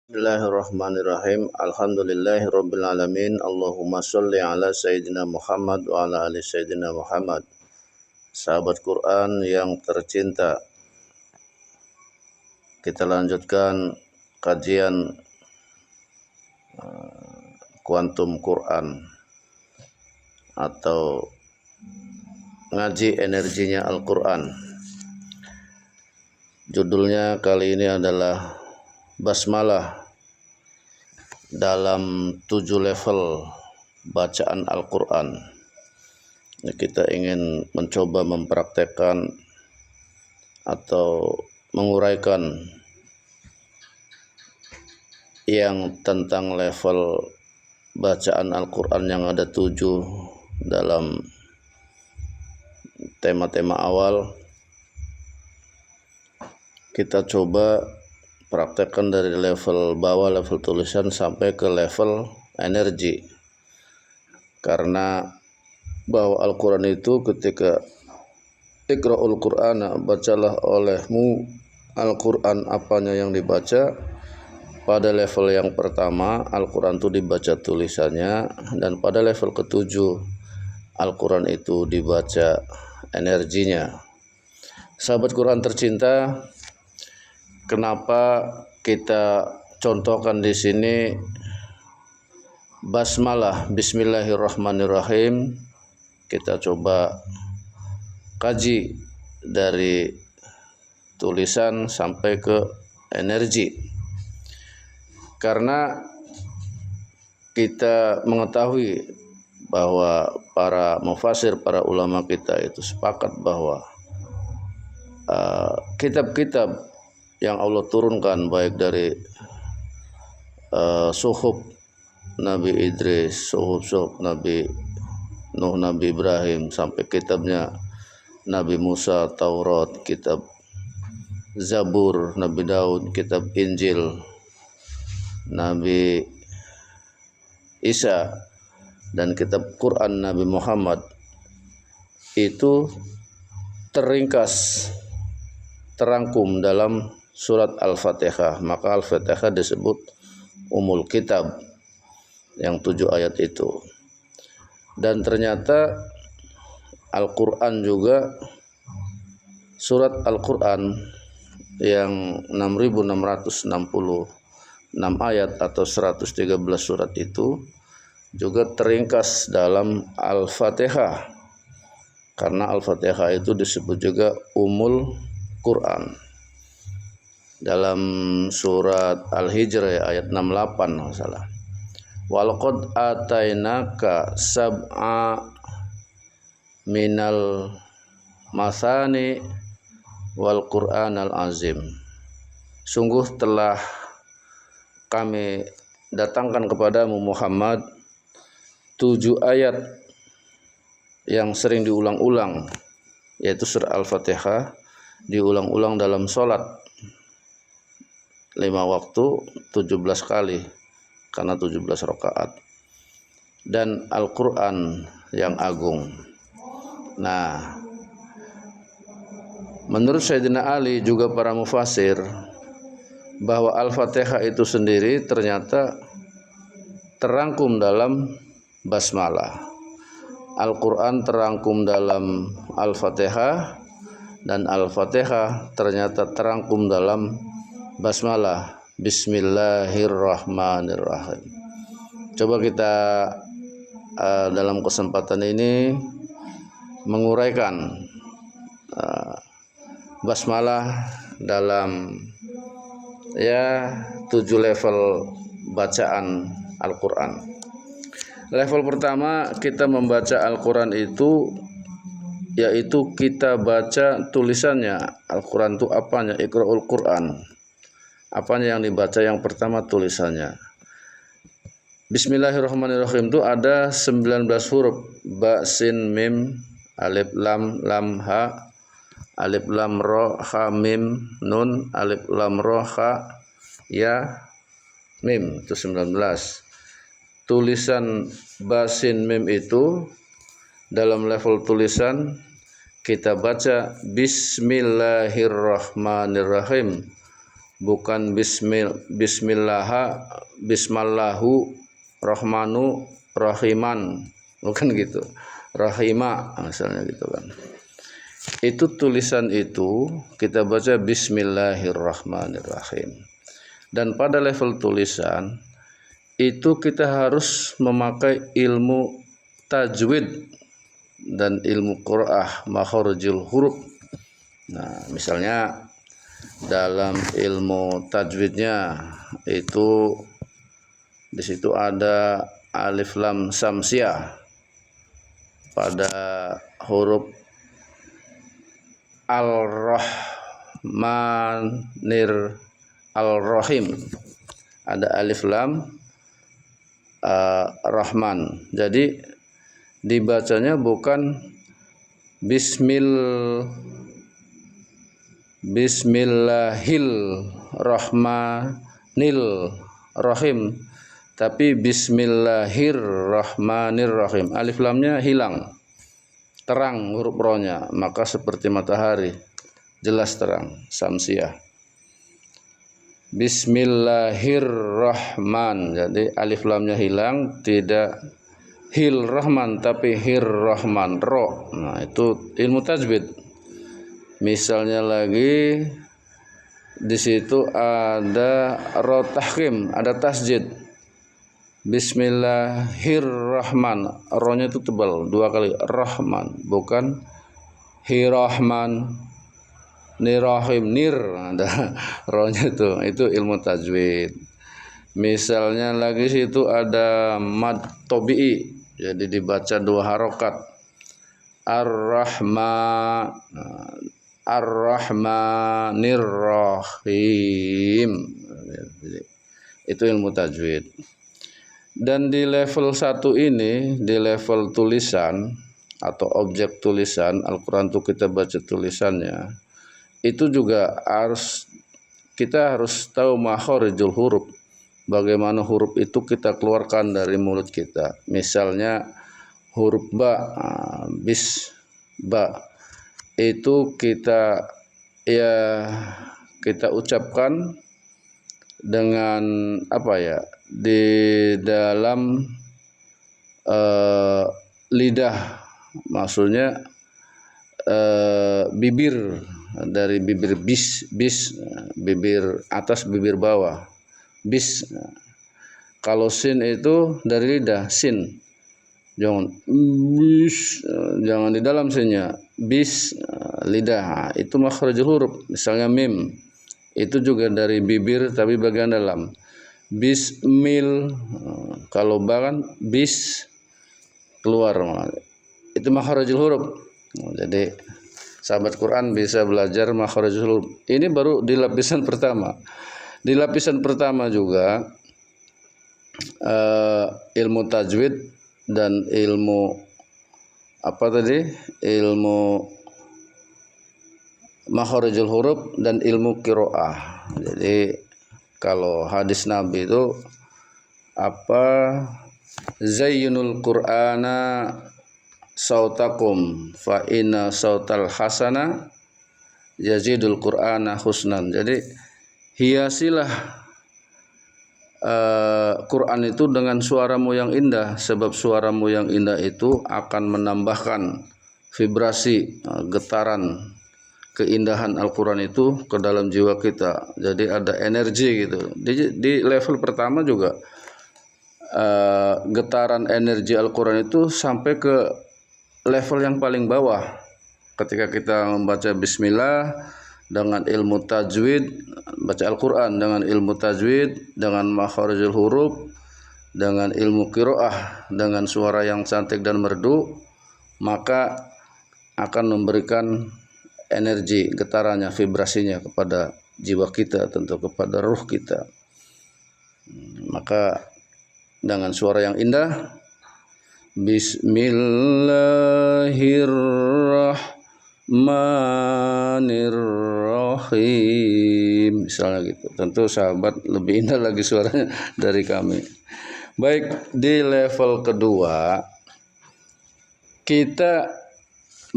Bismillahirrahmanirrahim. Alhamdulillahirabbil alamin. Allahumma shalli ala sayyidina Muhammad wa ala ali sayyidina Muhammad. Sahabat Quran yang tercinta, kita lanjutkan kajian kuantum Quran atau ngaji energinya Al-Quran. Judulnya kali ini adalah Basmalah dalam 7 level bacaan Al-Quran. Kita ingin mencoba mempraktekkan atau menguraikan yang tentang level bacaan Al-Quran yang ada 7 dalam tema-tema awal. Kita coba praktekkan dari level bawah, level tulisan sampai ke level energi. Karena bahwa Al-Quran itu ketika Iqra'ul Qur'ana, bacalah olehmu Al-Quran apanya yang dibaca. Pada level yang pertama Al-Quran itu dibaca tulisannya, dan pada level ke-7 Al-Quran itu dibaca energinya. Sahabat Quran tercinta, kenapa kita contohkan di sini basmalah, bismillahirrahmanirrahim? Kita coba kaji dari tulisan sampai ke energi. Karena kita mengetahui bahwa para mufasir, para ulama kita itu sepakat bahwa kitab-kitab yang Allah turunkan, baik dari suhuf Nabi Idris, suhuf Nabi Nuh, Nabi Ibrahim, sampai kitabnya Nabi Musa, Taurat, kitab Zabur Nabi Daud, kitab Injil Nabi Isa, dan kitab Quran Nabi Muhammad, itu terangkum dalam surat Al-Fatihah. Maka Al-Fatihah disebut Ummul Kitab, yang 7 ayat itu. Dan ternyata Al-Quran juga, surat Al-Quran yang 6.666 ayat atau 113 surat itu juga teringkas dalam Al-Fatihah. Karena Al-Fatihah itu disebut juga Ummul Quran. Dalam surat Al-Hijr ayat 68 masalah. Walaqad atainaka sab'a minal masani wal Qur'anal azim. Sungguh telah kami datangkan kepadamu Muhammad 7 ayat yang sering diulang-ulang, yaitu surah Al-Fatihah, diulang-ulang dalam sholat 5 waktu 17 kali karena 17 rakaat, dan Al-Quran yang agung. Nah, menurut Sayyidina Ali juga para mufasir, bahwa Al-Fatihah itu sendiri ternyata terangkum dalam basmalah. Al-Quran terangkum dalam Al-Fatihah, dan Al-Fatihah ternyata terangkum dalam basmalah, bismillahirrahmanirrahim. Coba kita dalam kesempatan ini menguraikan basmalah dalam 7 level bacaan Al-Quran. Level pertama kita membaca Al-Quran itu, yaitu kita baca tulisannya. Al-Quran itu apanya? Iqra'ul Quran. Apanya yang dibaca? Yang pertama tulisannya. Bismillahirrahmanirrahim itu ada 19 huruf. Ba, sin, mim, alif, lam, lam, ha, alif, lam, ro, ha, mim, nun, alif, lam, ro, ha, ya, mim. Itu 19. Tulisan ba, sin, mim itu dalam level tulisan kita baca Bismillahirrahmanirrahim bukan bismillahu rahmanu rahiman, bukan gitu, rahima misalnya gitu kan. Itu tulisan itu kita baca bismillahirrahmanirrahim. Dan pada level tulisan itu kita harus memakai ilmu tajwid dan ilmu qiraah makharijul huruf. Nah, misalnya dalam ilmu tajwidnya itu di situ ada alif lam samsiah pada huruf al-rahmanir al-rahim, ada alif lam rahman. Jadi dibacanya bukan bismillahirrahmanil rahim, tapi bismillahirrahmanirrahim. Alif lamnya hilang, terang huruf rohnya, maka seperti matahari, jelas terang, samsiah. Bismillahirrahman, jadi alif lamnya hilang, tidak hil rahman tapi hir rahman ro. Nah, itu ilmu tajwid. Misalnya lagi di situ ada ro tahkim, ada tasjid. Bismillahirrahman, ro-nya itu tebal dua kali, rahman, bukan hirahman nirahim, nir, ada ro-nya itu ilmu tajwid. Misalnya lagi situ ada mad tobi'i, jadi dibaca dua harokat, ar-rahmanir-rahim, itu ilmu tajwid. Dan di level 1 ini, di level tulisan atau objek tulisan, Al-Quran itu kita baca tulisannya, itu juga kita harus tahu makharijul huruf, bagaimana huruf itu kita keluarkan dari mulut kita. Misalnya huruf ba, ba itu kita ucapkan dengan di dalam lidah, maksudnya bibir, dari bibir bis, bibir atas bibir bawah, bis. Kalau sin itu dari lidah, sin, jangan bis, jangan di dalam sinnya, bis, lidah, itu makharijul huruf. Misalnya mim, itu juga dari bibir tapi bagian dalam, bismil. Kalau ba kan bis, keluar, itu makharijul huruf. Jadi sahabat Quran bisa belajar makharijul huruf. Ini baru di lapisan pertama. Di lapisan pertama juga ilmu tajwid dan ilmu ilmu makharijul huruf dan ilmu qiraah. Jadi kalau hadis Nabi itu zayyinul Qur'ana sautakum fa inna sautal hasana yazidul Qur'ana husnan. Jadi hiasilah Quran itu dengan suaramu yang indah, sebab suaramu yang indah itu akan menambahkan vibrasi, getaran keindahan Al-Quran itu ke dalam jiwa kita. Jadi ada energi gitu. Di level pertama juga getaran energi Al-Quran itu sampai ke level yang paling bawah. Ketika kita membaca bismillah dengan ilmu tajwid, baca Al-Quran dengan ilmu tajwid, dengan makharijul huruf, dengan ilmu qiraah, dengan suara yang cantik dan merdu, maka akan memberikan energi, getarannya, vibrasinya kepada jiwa kita, tentu kepada ruh kita. Maka dengan suara yang indah, bismillahirrahmanirrahim, misalnya gitu. Tentu sahabat lebih indah lagi suaranya dari kami. Baik, di level kedua kita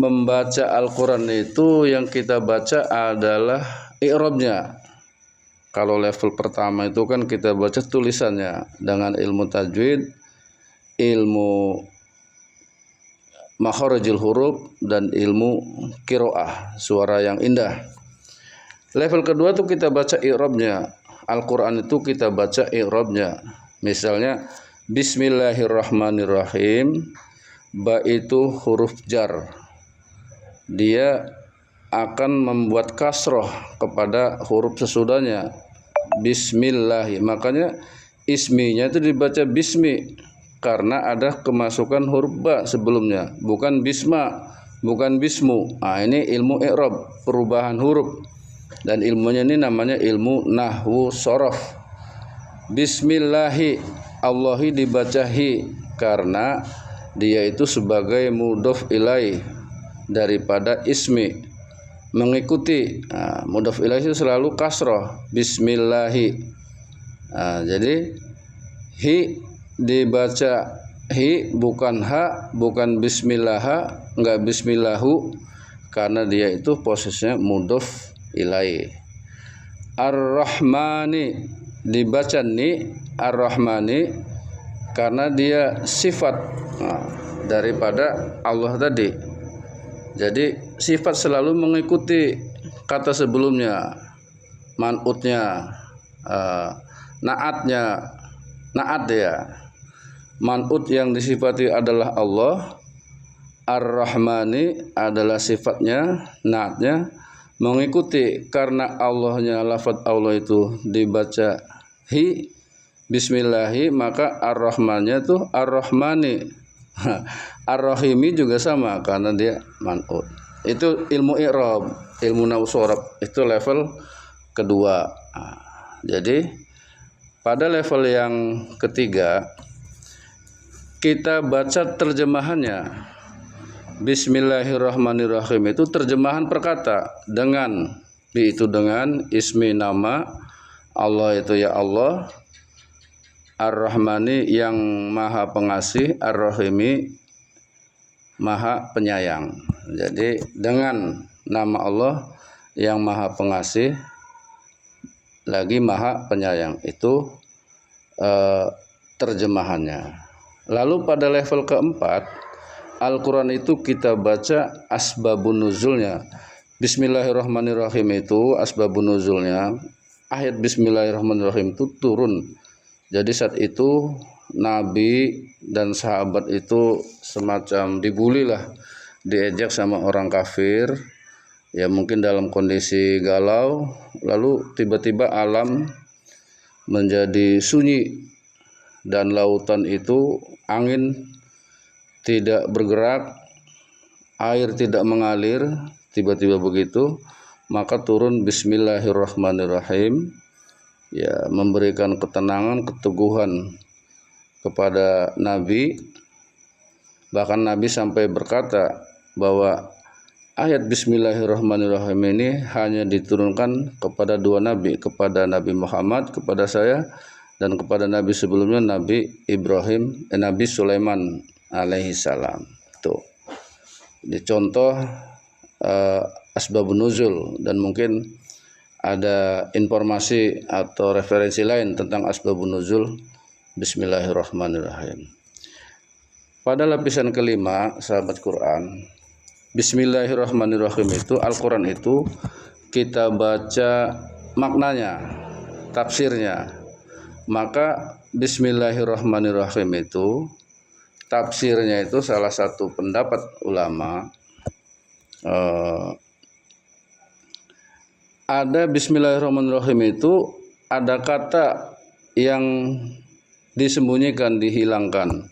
membaca Al-Quran itu yang kita baca adalah i'rabnya. Kalau level pertama itu kan kita baca tulisannya dengan ilmu tajwid, ilmu makharijul huruf, dan ilmu qiraah, suara yang indah. Level kedua tuh kita baca i'rabnya. Al-Quran itu kita baca i'rabnya. Misalnya Bismillahirrahmanirrahim, ba itu huruf jar. Dia akan membuat kasroh kepada huruf sesudahnya. Bismillahi. Makanya isminya itu dibaca bismi karena ada kemasukan huruf ba sebelumnya, bukan bisma, bukan bismu. Ini ilmu i'rab, perubahan huruf. Dan ilmunya ini namanya ilmu nahwu shorof. Bismillahi, Allahi dibaca hi karena dia itu sebagai mudhof ilaih daripada ismi, mengikuti. Mudhof ilaih itu selalu kasroh. Bismillahi. Jadi hi dibaca hi, bukan ha, bukan bismillah, enggak bismillahu, karena dia itu posisinya mudhof ilaih. Ar-Rahmani dibaca ni, Ar-Rahmani, karena dia sifat daripada Allah tadi. Jadi sifat selalu mengikuti kata sebelumnya, man'utnya, naatnya, naat ya. Man'ut yang disifati adalah Allah, Ar-Rahmani adalah sifatnya, naatnya mengikuti karena Allahnya, lafaz Allah itu dibaca hi, bismillahi, maka ar-rahmannya itu ar-rahmani. Ar-rahimi juga sama karena dia man'ut. Itu ilmu i'rab, ilmu nahwu shorof, itu level kedua. Jadi pada level yang ketiga kita baca terjemahannya. Bismillahirrahmanirrahim itu terjemahan perkata dengan dengan ismi nama Allah itu ya Allah, Ar-Rahmani yang maha pengasih, Ar-Rahimi maha penyayang. Jadi dengan nama Allah yang maha pengasih lagi maha penyayang, itu terjemahannya. Lalu pada level keempat, Al-Quran itu kita baca asbabun nuzulnya. Bismillahirrahmanirrahim itu asbabun nuzulnya. Ayat Bismillahirrahmanirrahim itu turun. Jadi saat itu Nabi dan sahabat itu semacam dibully lah, diejek sama orang kafir. Ya mungkin dalam kondisi galau. Lalu tiba-tiba alam menjadi sunyi dan lautan itu angin tidak bergerak, air tidak mengalir, tiba-tiba begitu, maka turun Bismillahirrahmanirrahim, ya memberikan ketenangan, keteguhan kepada Nabi. Bahkan Nabi sampai berkata bahwa ayat Bismillahirrahmanirrahim ini hanya diturunkan kepada dua Nabi, kepada Nabi Muhammad, kepada saya, dan kepada Nabi sebelumnya, Nabi Ibrahim, Nabi Sulaiman alaihi salam. Tuh. Di contoh asbabun nuzul, dan mungkin ada informasi atau referensi lain tentang asbabun nuzul Bismillahirrahmanirrahim. Pada lapisan kelima, sahabat Quran, Bismillahirrahmanirrahim itu Al-Quran itu kita baca maknanya, tafsirnya. Maka Bismillahirrahmanirrahim itu tafsirnya itu salah satu pendapat ulama, ada Bismillahirrahmanirrahim itu ada kata yang disembunyikan, dihilangkan.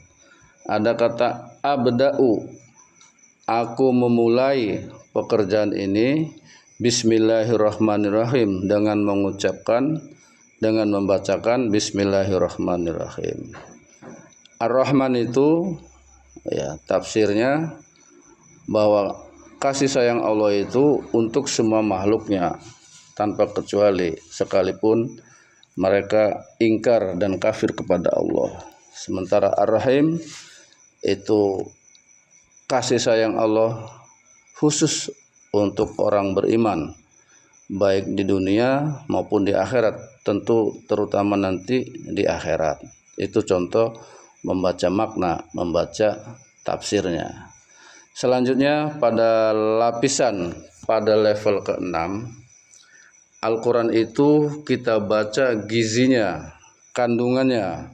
Ada kata abda'u, aku memulai pekerjaan ini Bismillahirrahmanirrahim, dengan mengucapkan, dengan membacakan Bismillahirrahmanirrahim. Ar-Rahman itu ya tafsirnya bahwa kasih sayang Allah itu untuk semua makhluknya tanpa kecuali, sekalipun mereka ingkar dan kafir kepada Allah. Sementara Ar-Rahim itu kasih sayang Allah khusus untuk orang beriman, baik di dunia maupun di akhirat, tentu terutama nanti di akhirat. Itu contoh membaca makna, membaca tafsirnya. Selanjutnya pada pada level ke-6, Al-Quran itu kita baca gizinya, kandungannya.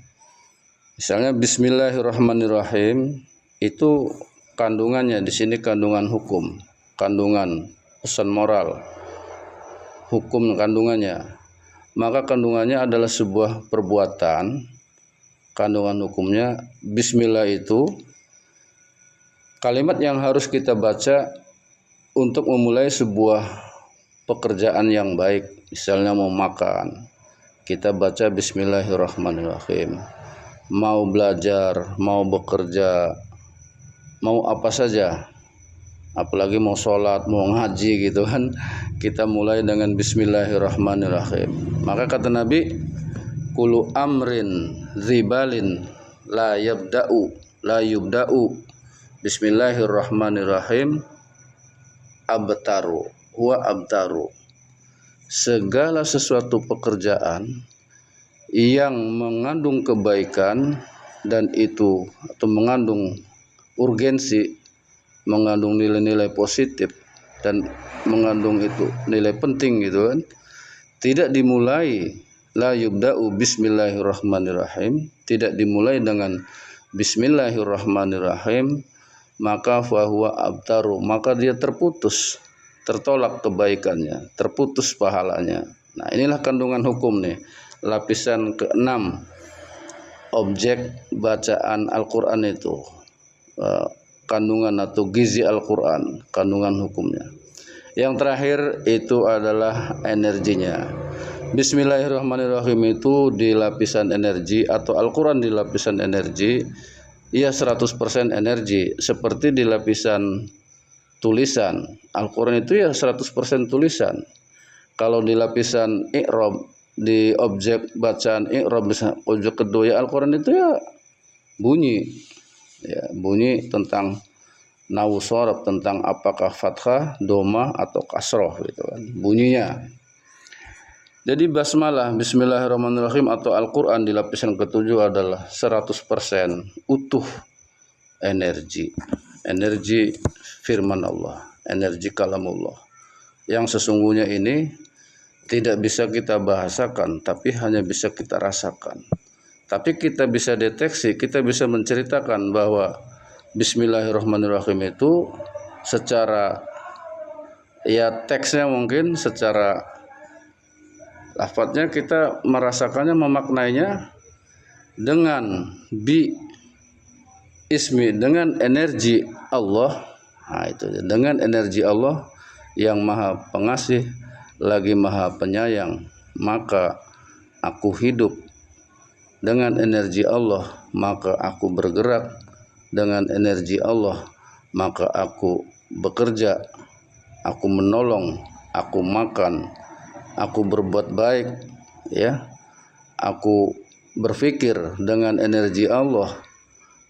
Misalnya Bismillahirrahmanirrahim, itu kandungannya di sini kandungan hukum, kandungan pesan moral, hukum kandungannya. Maka kandungannya adalah sebuah perbuatan, kandungan hukumnya. Bismillah itu kalimat yang harus kita baca untuk memulai sebuah pekerjaan yang baik. Misalnya mau makan, kita baca Bismillahirrahmanirrahim. Mau belajar, mau bekerja, mau apa saja, apalagi mau sholat, mau ngaji gitu kan, kita mulai dengan Bismillahirrahmanirrahim. Maka kata Nabi, kullu amrin zibalin la yubda'u Bismillahirrahmanirrahim abtaru. Segala sesuatu pekerjaan yang mengandung kebaikan dan itu atau mengandung urgensi, mengandung nilai-nilai positif dan mengandung itu nilai penting gitu kan, tidak dimulai la yubda'u Bismillahirrahmanirrahim, tidak dimulai dengan Bismillahirrahmanirrahim, maka fahuwa abtaru, maka dia terputus, tertolak kebaikannya, terputus pahalanya. Nah, inilah kandungan hukum nih, lapisan ke-6 objek bacaan Al-Quran itu, kandungan atau gizi Al-Quran, kandungan hukumnya. Yang terakhir itu adalah energinya. Bismillahirrahmanirrahim itu di lapisan energi, atau Al-Quran di lapisan energi, ia 100% energi. Seperti di lapisan tulisan, Al-Quran itu ya 100% tulisan. Kalau di lapisan i'rab, di objek bacaan i'rab, objek kedua ya Al-Quran itu ya bunyi, tentang nahu shorab, tentang apakah fathah, doma atau kasroh gitu kan bunyinya. Jadi basmalah, Bismillahirrahmanirrahim atau Al-Quran di lapisan ke-7 adalah 100% utuh energi firman Allah, energi kalamullah, yang sesungguhnya ini tidak bisa kita bahasakan, tapi hanya bisa kita rasakan. Tapi kita bisa deteksi, kita bisa menceritakan bahwa Bismillahirrahmanirrahim itu secara ya teksnya mungkin, secara lafadznya kita merasakannya, memaknainya dengan ismi, dengan energi Allah. Nah, itu dengan energi Allah yang maha pengasih lagi maha penyayang, maka aku hidup. Dengan energi Allah maka aku bergerak, dengan energi Allah maka aku bekerja, aku menolong, aku makan, aku berbuat baik, ya. Aku berpikir dengan energi Allah,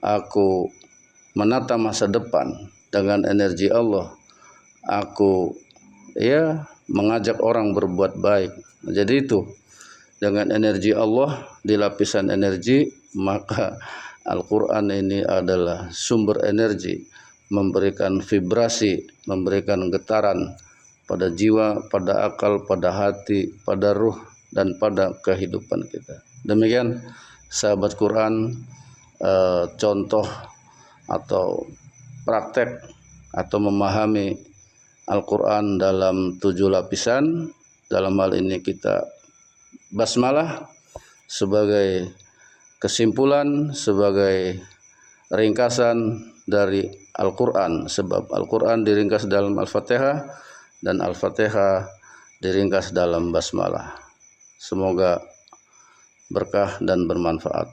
aku menata masa depan dengan energi Allah, aku mengajak orang berbuat baik. Jadi itu dengan energi Allah di lapisan energi, maka Al-Quran ini adalah sumber energi, memberikan vibrasi, memberikan getaran pada jiwa, pada akal, pada hati, pada ruh, dan pada kehidupan kita. Demikian sahabat Quran, contoh atau praktek atau memahami Al-Quran dalam 7 lapisan. Dalam hal ini kita basmalah sebagai kesimpulan, sebagai ringkasan dari Al-Quran, sebab Al-Quran diringkas dalam Al-Fatihah dan Al-Fatihah diringkas dalam basmalah. Semoga berkah dan bermanfaat.